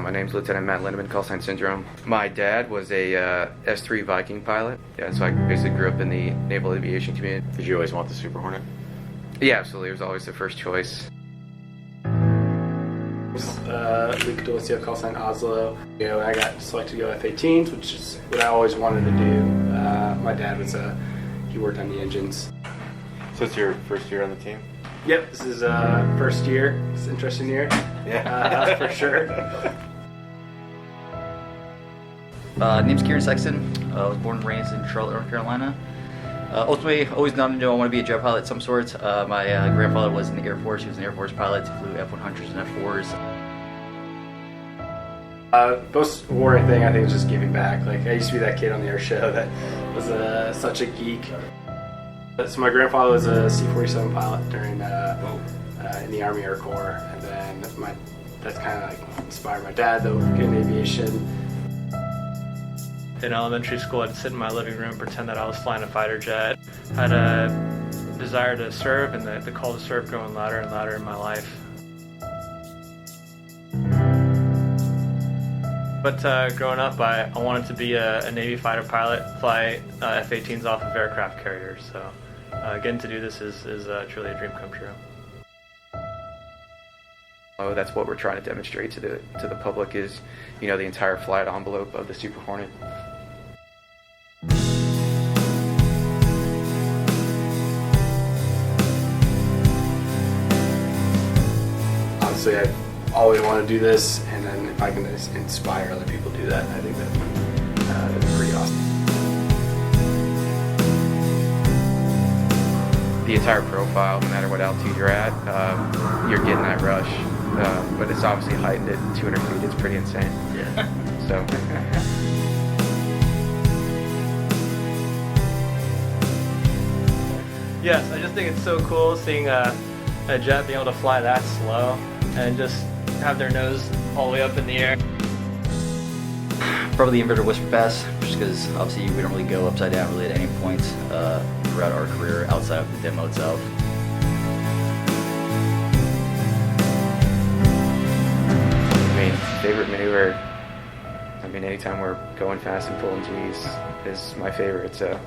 My name's Lieutenant Matt Lindeman, call sign Syndrome. My dad was a S3 Viking pilot. Yeah, so I basically grew up in the naval aviation community. Did you always want the Super Hornet? Yeah, absolutely. It was always the first choice. Luke D'Alessio, call sign Oslo. I got selected to go F-18s, which is what I always wanted to do. My dad he worked on the engines. So it's your first year on the team? Yep, this is first year. It's an interesting year. Yeah. For sure. Name's Kieran Sexton. I was born and raised in Charlotte, North Carolina. Ultimately, always known to know I want to be a jet pilot of some sort. My grandfather was in the Air Force. He was an Air Force pilot. He flew F-100s and F-4s. Most rewarding thing I think is just giving back. Like, I used to be that kid on the air show that was such a geek. So my grandfather was a C-47 pilot during in the Army Air Corps, and then that's kind of like inspired my dad to get in aviation. In elementary school, I'd sit in my living room and pretend that I was flying a fighter jet. I had a desire to serve, and the call to serve growing louder and louder in my life. But growing up, I wanted to be a Navy fighter pilot, fly F-18s off of aircraft carriers. So getting to do this is truly a dream come true. Oh, that's what we're trying to demonstrate to the public is, the entire flight envelope of the Super Hornet. Honestly, I always want to do this, and then if I can inspire other people to do that, I think that'd be pretty awesome. The entire profile, no matter what altitude you're at, you're getting that rush. But it's obviously heightened at 200 feet. It's pretty insane. Yeah. So. Yes, I just think it's so cool seeing a jet being able to fly that slow and just have their nose all the way up in the air. Probably the inverted whisper pass, just because obviously we don't really go upside down really at any point throughout our career outside of the demo itself. Favorite maneuver, anytime we're going fast and pulling G's is my favorite, so.